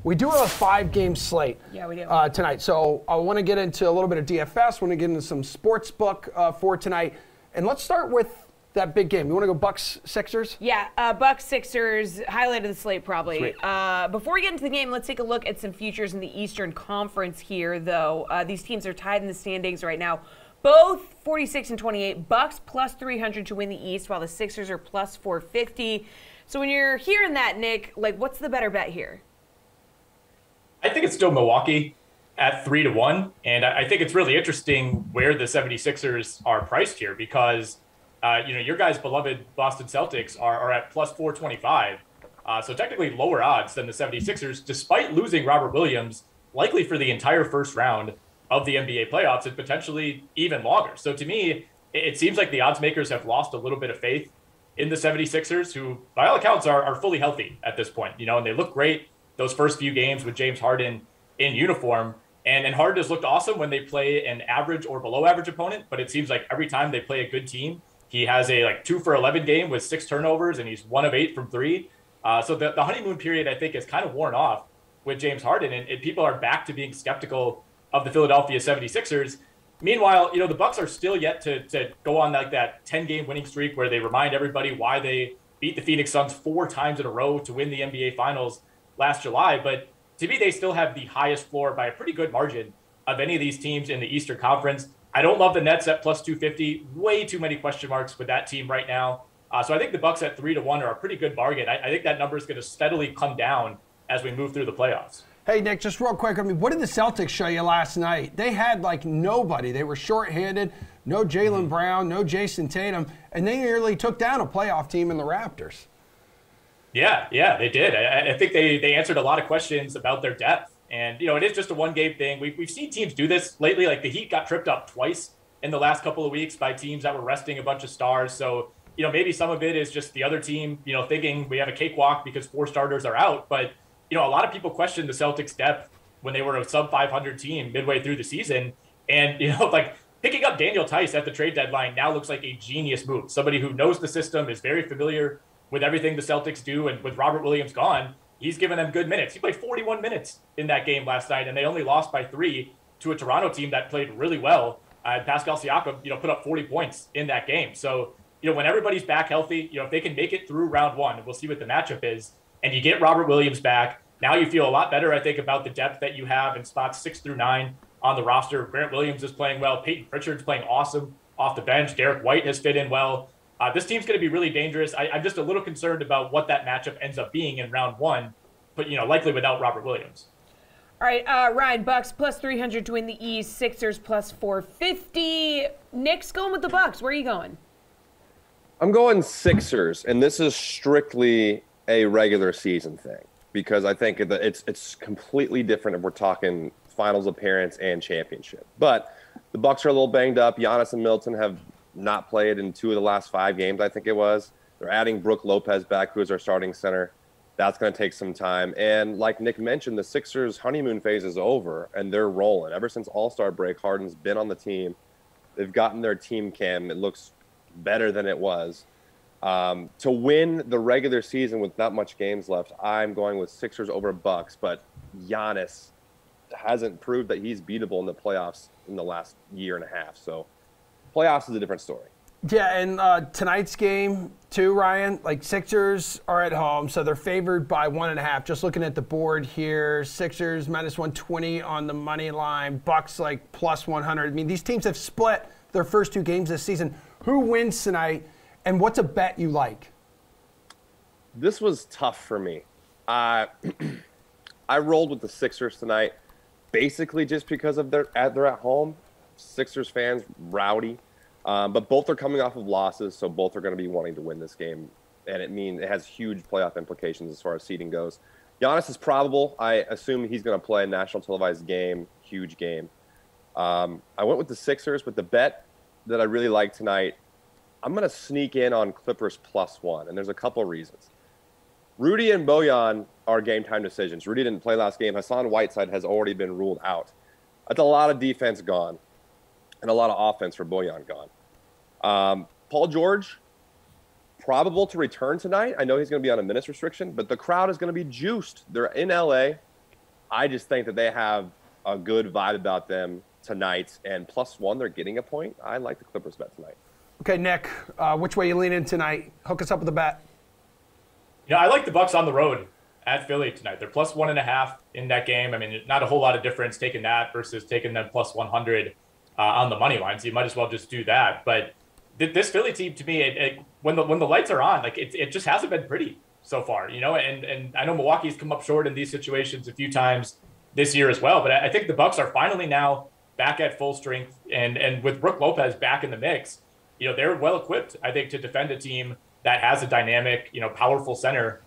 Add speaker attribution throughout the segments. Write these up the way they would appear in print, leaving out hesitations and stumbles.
Speaker 1: We do have a 5-game slate
Speaker 2: Yeah, we do.
Speaker 1: tonight. So I want to get into a little bit of DFS. Want to get into some Sportsbook for tonight. And let's start with that big game. You want to go Bucks Sixers?
Speaker 2: Yeah, Bucks Sixers, highlight of the slate probably.
Speaker 1: Sweet.
Speaker 2: Before we get into the game, let's take a look at some futures in the Eastern Conference here, though. These teams are tied in the standings right now. Both 46 and 28. Bucks plus 300 to win the East, while the Sixers are plus 450. So when you're hearing that, Nick, like, what's the better bet here?
Speaker 3: I think it's still Milwaukee at 3-1. And I think it's really interesting where the 76ers are priced here because, your guys' beloved Boston Celtics are at plus 425. So technically lower odds than the 76ers, despite losing Robert Williams, likely for the entire first round of the NBA playoffs and potentially even longer. So to me, it seems like the odds makers have lost a little bit of faith in the 76ers, who by all accounts are fully healthy at this point, and they look great those first few games with James Harden in uniform. And Harden has looked awesome when they play an average or below average opponent, but it seems like every time they play a good team, he has a 2 for 11 game with 6 turnovers and he's 1 of 8 from 3. So the honeymoon period, I think, is kind of worn off with James Harden, and people are back to being skeptical of the Philadelphia 76ers. Meanwhile, the Bucks are still yet to go on that 10-game winning streak where they remind everybody why they beat the Phoenix Suns 4 times in a row to win the NBA Finals last July. But to me, they still have the highest floor by a pretty good margin of any of these teams in the Eastern Conference. I don't love the Nets at plus 250. Way too many question marks with that team right now. So I think the Bucks at 3-1 are a pretty good bargain. I think that number is going to steadily come down as we move through the playoffs.
Speaker 1: Hey, Nick, just real quick. What did the Celtics show you last night? They had nobody. They were shorthanded. No Jaylen Brown, no Jason Tatum, and they nearly took down a playoff team in the Raptors. Yeah,
Speaker 3: they did. I think they answered a lot of questions about their depth. And, it is just a one-game thing. We've seen teams do this lately. Like the Heat got tripped up twice in the last couple of weeks by teams that were resting a bunch of stars. So, maybe some of it is just the other team, thinking we have a cakewalk because 4 starters are out. But, a lot of people questioned the Celtics' depth when they were a sub-500 team midway through the season. And, picking up Daniel Tice at the trade deadline now looks like a genius move. Somebody who knows the system, is very familiar with everything the Celtics do. And with Robert Williams gone, he's given them good minutes. He played 41 minutes in that game last night, and they only lost by 3 to a Toronto team that played really well. Pascal Siakam, put up 40 points in that game. So, when everybody's back healthy, if they can make it through round 1, we'll see what the matchup is, and you get Robert Williams back, now you feel a lot better, I think, about the depth that you have in spots 6 through 9 on the roster. Grant Williams is playing well. Peyton Pritchard's playing awesome off the bench. Derek White has fit in well. This team's going to be really dangerous. I'm just a little concerned about what that matchup ends up being in round 1, but, likely without Robert Williams.
Speaker 2: All right, Ryan, Bucks plus 300 to win the East, Sixers plus 450. Nick's going with the Bucks. Where are you going?
Speaker 4: I'm going Sixers, and this is strictly a regular season thing because I think it's completely different if we're talking finals appearance and championship. But the Bucks are a little banged up. Giannis and Middleton have not played in 2 of the last 5 games, I think it was. They're adding Brook Lopez back, who is our starting center. That's going to take some time. And like Nick mentioned, the Sixers' honeymoon phase is over, and they're rolling. Ever since All-Star break, Harden's been on the team. They've gotten their team chem. It looks better than it was. To win the regular season with not much games left, I'm going with Sixers over Bucks. But Giannis hasn't proved that he's beatable in the playoffs in the last year and a half. So playoffs is a different story.
Speaker 1: Yeah, and tonight's game too, Ryan, Sixers are at home, so they're favored by 1.5. Just looking at the board here, Sixers minus 120 on the money line, Bucks plus 100. I mean, these teams have split their first 2 games this season. Who wins tonight, and what's a bet you like?
Speaker 4: This was tough for me. I rolled with the Sixers tonight, basically just because of they're at home. Sixers fans, rowdy. But both are coming off of losses, so both are going to be wanting to win this game. And it has huge playoff implications as far as seeding goes. Giannis is probable. I assume he's going to play a national televised game, huge game. I went with the Sixers, but the bet that I really like tonight, I'm going to sneak in on Clippers +1, and there's a couple of reasons. Rudy and Bojan are game time decisions. Rudy didn't play last game. Hassan Whiteside has already been ruled out. That's a lot of defense gone and a lot of offense for Bojan gone. Paul George, probable to return tonight. I know he's going to be on a minutes restriction, but the crowd is going to be juiced. They're in LA. I just think that they have a good vibe about them tonight. And +1, they're getting a point. I like the Clippers bet tonight.
Speaker 1: Okay, Nick, which way you lean in tonight? Hook us up with a bet.
Speaker 3: I like the Bucks on the road at Philly tonight. They're +1.5 in that game. I mean, not a whole lot of difference taking that versus taking them +100 on the money line. So you might as well just do that. But this Philly team, to me, when the lights are on, like it just hasn't been pretty so far, And I know Milwaukee's come up short in these situations a few times this year as well. But I think the Bucks are finally now back at full strength, and with Brook Lopez back in the mix, they're well equipped, I think, to defend a team that has a dynamic, powerful center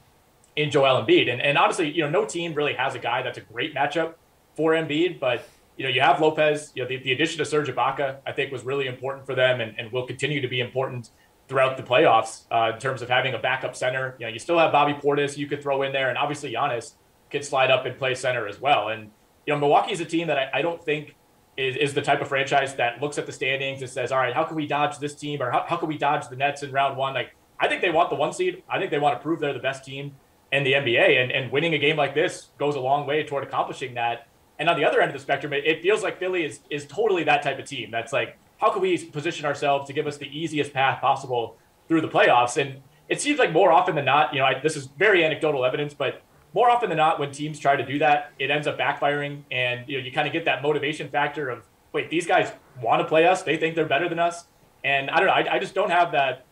Speaker 3: in Joel Embiid. And honestly, no team really has a guy that's a great matchup for Embiid, but you have Lopez. The addition of Serge Ibaka, I think, was really important for them and will continue to be important throughout the playoffs in terms of having a backup center. You still have Bobby Portis you could throw in there, and obviously Giannis could slide up and play center as well. And Milwaukee's a team that I don't think is the type of franchise that looks at the standings and says, all right, how can we dodge this team, or how can we dodge the Nets in round one? Like, I think they want the 1 seed. I think they want to prove they're the best team in the NBA, and winning a game like this goes a long way toward accomplishing that. And on the other end of the spectrum, it feels like Philly is totally that type of team. That's like, how can we position ourselves to give us the easiest path possible through the playoffs? And it seems like more often than not, this is very anecdotal evidence, but more often than not, when teams try to do that, it ends up backfiring. And you kind of get that motivation factor of, wait, these guys want to play us. They think they're better than us. And I don't know. I just don't have that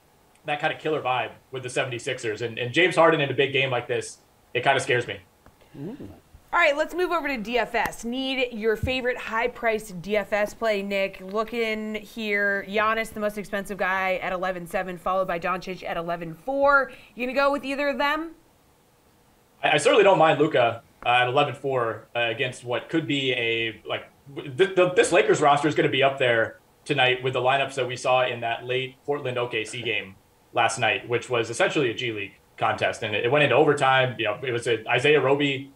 Speaker 3: kind of killer vibe with the 76ers. And James Harden in a big game like this, it kind of scares me.
Speaker 2: All right, let's move over to DFS. Need your favorite high-priced DFS play, Nick. Looking here, Giannis, the most expensive guy at 11.7, followed by Doncic at 11.4. You gonna go with either of them?
Speaker 3: I certainly don't mind Luka at 11.4 against what could be this Lakers roster is going to be up there tonight with the lineups that we saw in that late Portland OKC game last night, which was essentially a G League contest, and it went into overtime. It was Isaiah Roby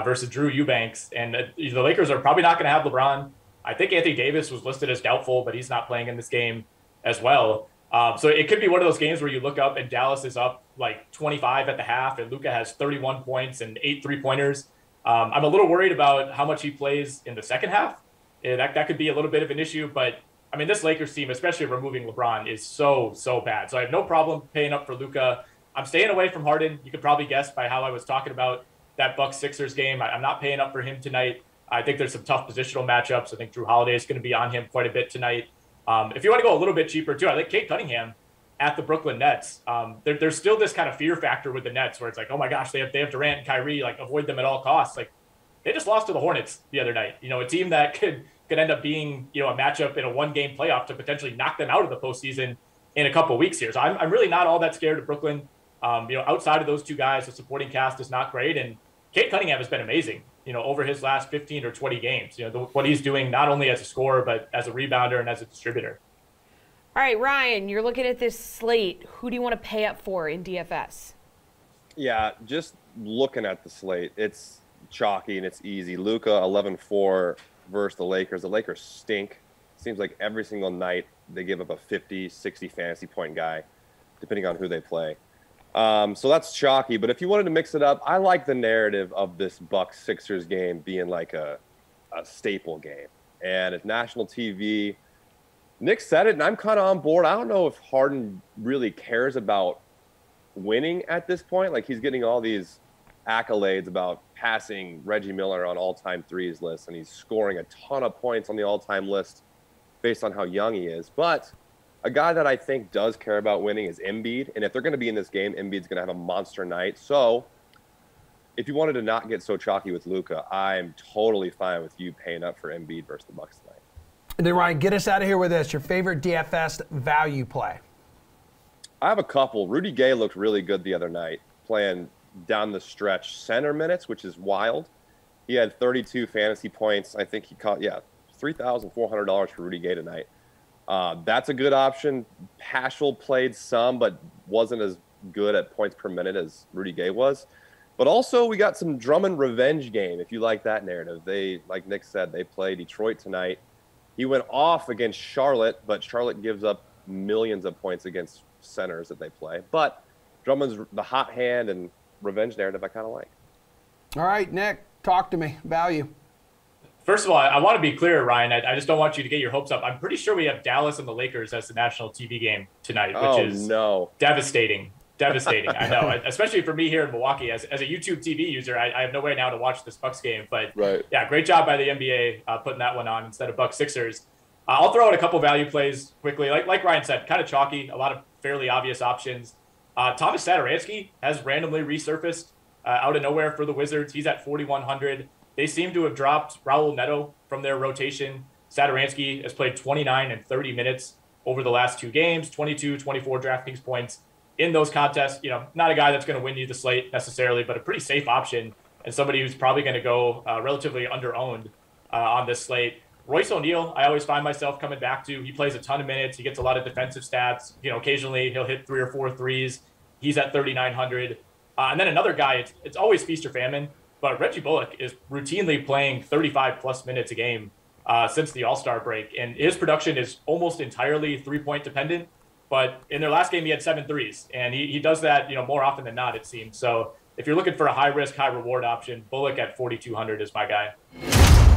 Speaker 3: versus Drew Eubanks, and the Lakers are probably not going to have LeBron. I think Anthony Davis was listed as doubtful, but he's not playing in this game as well. So it could be one of those games where you look up and Dallas is up like 25 at the half, and Luka has 31 points and 8 3-pointers. I'm a little worried about how much he plays in the second half. That could be a little bit of an issue, but I mean, this Lakers team, especially removing LeBron, is so bad. So I have no problem paying up for Luka. I'm staying away from Harden. You could probably guess by how I was talking about that Bucks-Sixers game. I'm not paying up for him tonight. I think there's some tough positional matchups. I think Drew Holiday is going to be on him quite a bit tonight. If you want to go a little bit cheaper too, I like Kate Cunningham at the Brooklyn Nets. There's still this kind of fear factor with the Nets where it's like, oh my gosh, they have Durant and Kyrie, like avoid them at all costs. Like they just lost to the Hornets the other night. A team that could end up being a matchup in a 1-game playoff to potentially knock them out of the postseason in a couple of weeks here. So I'm really not all that scared of Brooklyn. Outside of those two guys, the supporting cast is not great, and Kate Cunningham has been amazing. Over his last 15 or 20 games, what he's doing not only as a scorer, but as a rebounder and as a distributor.
Speaker 2: All right, Ryan, you're looking at this slate. Who do you want to pay up for in DFS?
Speaker 4: Yeah, just looking at the slate, it's chalky and it's easy. Luka 11-4 versus the Lakers. The Lakers stink. Seems like every single night they give up a 50, 60 fantasy point guy, depending on who they play. So that's chalky, but if you wanted to mix it up, I like the narrative of this Bucks-Sixers game being like a staple game. And it's national TV. Nick said it, and I'm kind of on board. I don't know if Harden really cares about winning at this point. Like, he's getting all these accolades about passing Reggie Miller on all-time threes list, and he's scoring a ton of points on the all-time list based on how young he is. But a guy that I think does care about winning is Embiid. And if they're going to be in this game, Embiid's going to have a monster night. So if you wanted to not get so chalky with Luka, I'm totally fine with you paying up for Embiid versus the Bucks tonight.
Speaker 1: And then, Ryan, get us out of here with this. Your favorite DFS value play.
Speaker 4: I have a couple. Rudy Gay looked really good the other night, playing down the stretch center minutes, which is wild. He had 32 fantasy points. I think he caught, $3,400 for Rudy Gay tonight. That's a good option. Paschal played some, but wasn't as good at points per minute as Rudy Gay was. But also, we got some Drummond revenge game, if you like that narrative. They, like Nick said, they play Detroit tonight. He went off against Charlotte, but Charlotte gives up millions of points against centers that they play. But Drummond's the hot hand and revenge narrative I kind of like.
Speaker 1: All right, Nick, Talk to me. Value.
Speaker 3: First of all, I want to be clear, Ryan. I just don't want you to get your hopes up. I'm pretty sure we have Dallas and the Lakers as the national TV game tonight, which is devastating. Devastating. I know, especially for me here in Milwaukee. As a YouTube TV user, I have no way now to watch this Bucks game. But yeah, great job by the NBA putting that one on instead of Bucks Sixers. I'll throw out a couple value plays quickly. Like Ryan said, kind of chalky, a lot of fairly obvious options. Thomas Satoransky has randomly resurfaced out of nowhere for the Wizards. He's at 4,100. They seem to have dropped Raul Neto from their rotation. Satoransky has played 29 and 30 minutes over the last 2 games, 22, 24 DraftKings points in those contests. You know, not a guy that's going to win you the slate necessarily, but a pretty safe option and somebody who's probably going to go relatively under-owned on this slate. Royce O'Neil, I always find myself coming back to. He plays a ton of minutes. He gets a lot of defensive stats. You know, occasionally he'll hit 3 or 4 threes. He's at 3,900. And then another guy, it's always feast or famine. But Reggie Bullock is routinely playing 35-plus minutes a game since the All-Star break. And his production is almost entirely three-point dependent. But in their last game, he had 7 threes. And he does that, you know, more often than not, it seems. So if you're looking for a high-risk, high-reward option, Bullock at 4,200 is my guy.